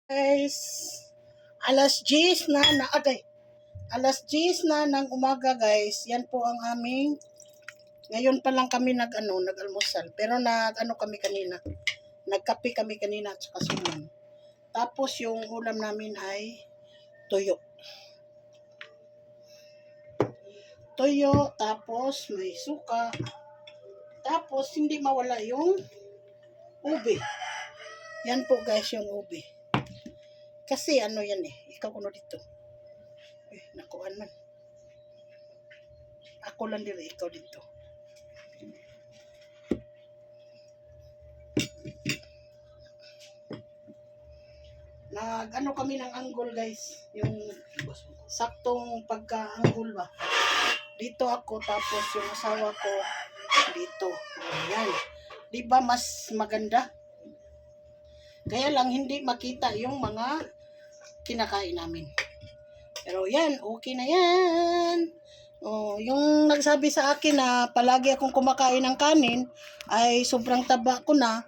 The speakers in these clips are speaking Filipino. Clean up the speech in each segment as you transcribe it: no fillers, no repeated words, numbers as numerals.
Guys, alas 10 na agay. Alas 10 na ng umaga guys. Yan po ang aming ngayon pa lang kami nag-almusal. Pero kami kanina. Nagkape kami kanina at saka suman. Tapos yung ulam namin ay tuyo. Tuyo, tapos may suka. Tapos hindi mawala yung ube. Yan po guys yung ube. Kasi yan ikaw kuno dito. Nakuhan man. Ako lang dito, ikaw dito. Kami ng angle guys. Yung saktong pagka-angle ba. Dito ako, tapos yung asawa ko dito. Ayan. Di ba mas maganda? Kaya lang hindi makita yung mga kinakain namin. Pero yan, okay na yan. Yung nagsabi sa akin na palagi akong kumakain ng kanin, ay sobrang taba ko na.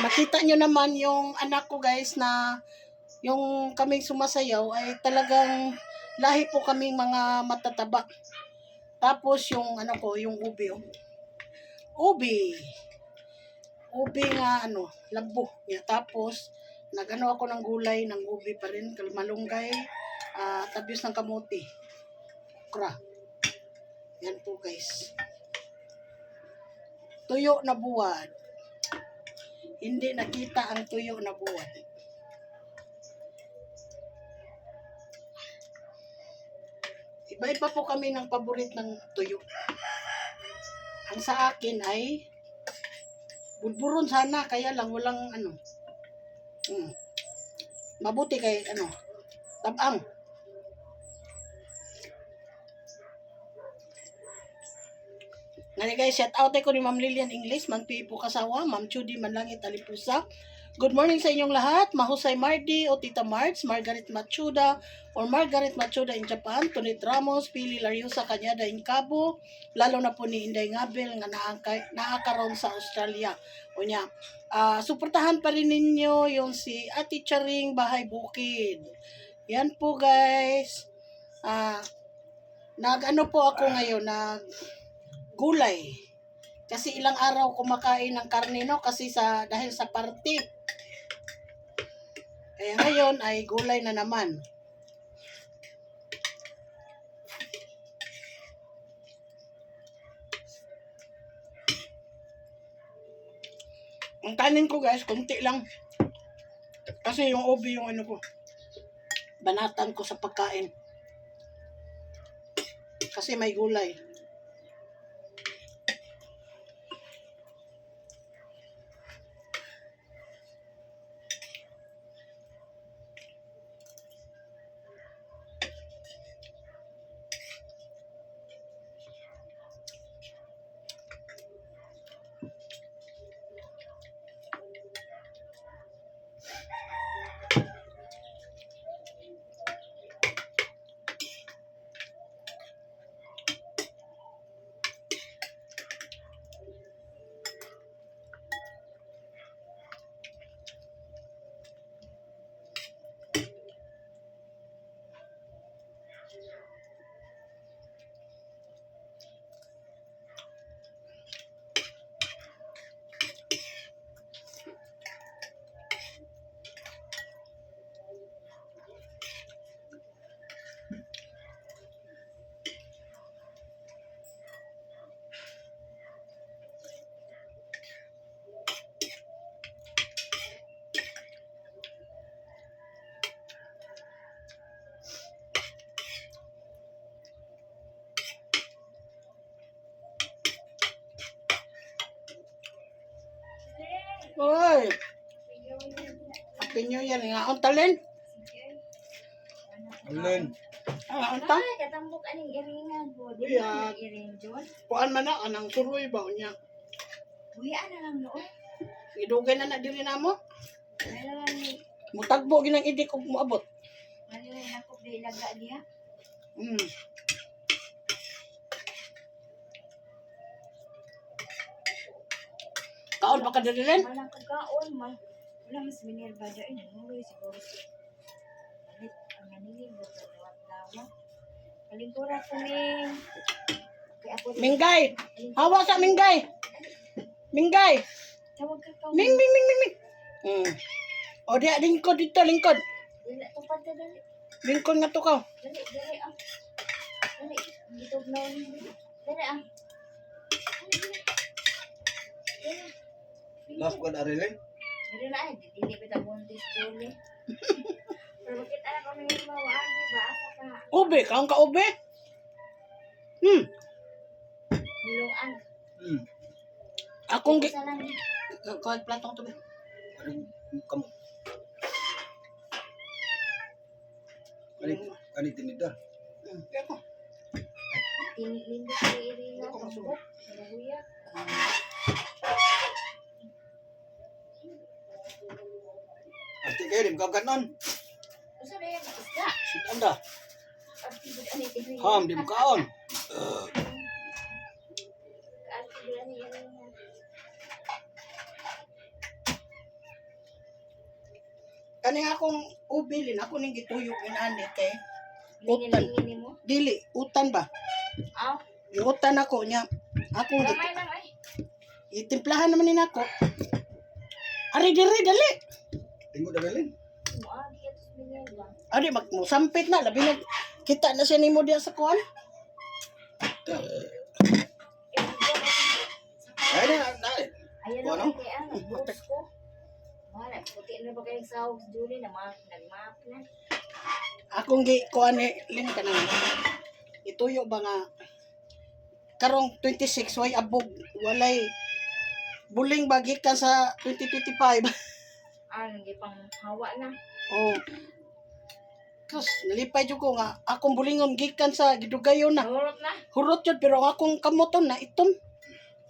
Makita nyo naman yung anak ko guys na yung kaming sumasayaw ay talagang lahi po kaming mga matataba. Tapos yung yung ube. Ube nga labo. Yeah, tapos ako ng gulay ng ube pa rin, malunggay, tabios ng kamote. Okra. Yan po guys. Tuyo na buwad. Hindi nakita ang tuyo na buwad. Iba-iba po kami ng paborit ng tuyo. Ang sa akin ay budburon sana, kaya lang walang mabuti kay tabang. Ngani guys, shout out ko ni Ma'am Lilian English, Mang Pipo Kasawa, Ma'am Judy Manlangit Alipusa. Good morning sa inyong lahat. Mahusay Mardi o Tita Marts, Margaret Machuda or Margaret Machuda in Japan, Tonit Ramos, Pili Lariosa Kanyada in Cabo, lalo na po ni Inday Ngabel nga naakaroon sa Australia. O niya, suportahan pa rin ninyo yung si Ate Charing Bahay Bukid. Yan po guys. Po ako ngayon, gulay. Kasi ilang araw kumakain ng karne, no? Kasi dahil sa party. Kaya ngayon ay gulay na naman. Ang kanin ko guys, konti lang. Kasi yung ube yung ko. Banatan ko sa pagkain. Kasi may gulay. Oy! Happy New Year nga. Ang talent? Alin? Anta? Ay, katambok aning iringan po. Di Buya. ba iring John? Kuan man na, anang suroy ba niya. Buya na lang noon. Idugay na diri namo. Wala lang ni. Mutagbo ginang idik og moabot. Wala lang nakop di laga niya. Kaon pa ka diri len? Walang kagaon man. Wala mas Minerva dyan. Nanuloy siguro si Malit. Ang nanilig. Dawa. Kalingkura ko Ming. Kaya ako Minggay! Hawa sa Minggay! Minggay! tawag ka ka. Ming, ming, ming, ming, ming. O, diya, lingkod dito, lingkod. Dili to pa ta dali. Lingkod nga to ka. Dali, dali ah. Dali. Dito na dali. Dali ah. Dali, dali. Dali. Last one, Arilin. Dali na ay. Dili kita buntis Jolie. Pero bakit anak ko nang mawaan, di ba? Asa ka? Ube, kaong ka ube? Nilungan. Akong gi... Isa lang. Kawag platong to ba? Anong kamu? Kani tinida. Kaya ko. Tinilindot ko irina. Pagbuok. Nahuya. Arte kayo, di mo ganon. Usa na yan. Isda. Anda, Arte ba ani tigri? ham, di mo kaon. Arte ba ani yan? Kani akong ubilin, ako ning gituyo inani kay utan. Lingin mo? Dili, utan ba? Aw. Utan ako niya. Akong Gamay lang ay. itimplahan naman ni nako. Ari diri dali. Tinggo Arilin. Muagi at Minerva. Ari magmusampit na labi na kita na siya nimo diya sa kuan. Ay, na. Ayan Ano? lang kaya ang post ko. Wala, puti na ba kayong sahog sa Julie na nag-map na. Akong gi kuan ni lin kanang ituyo ba nga karong 26 way abog walay buling bagikan sa 2025. Hindi pang hawa na. Oh. Kas nalipay jud ko nga akong bulingon gikan sa gidugayon na. Nahurot na. Hurot jud pero ang akong kamoton na itom.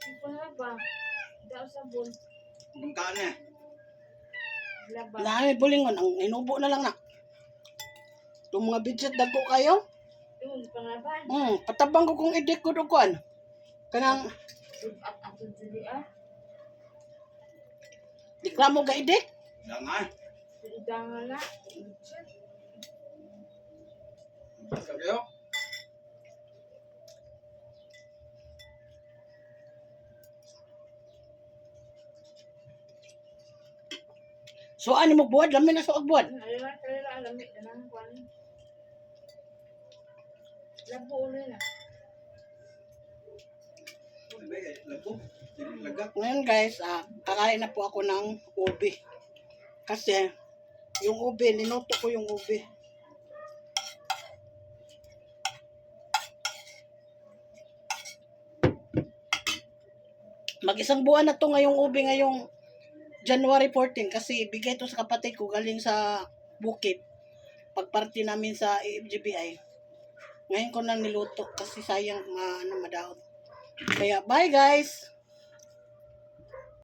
Ito na ba? Daw sabon. Kung kaan eh. Laba. Naay bulingon ang inubo na lang na. Itong mga budget dagko kayo. Yung panglaban. Patabang ko kung edik ko kuan. Kanang At ato Julie ah. diklamo ga edik. Dangan. Udangan na. Sabiyo. So ani mo buwad lamin na so agbuwad. Alam na lamig na nang kuan. Labo ulit na. Labo. Lagak. Ngayon guys, kakain na po ako ng ube. Kasi yung ube, ninuto ko yung ube. Mag-isang buwan na to ngayong ube ngayong January 14 kasi bigay to sa kapatid ko galing sa bukid. Pagparty namin sa AFGBI. Ngayon ko nang niluto kasi sayang madahon. Kaya bye guys!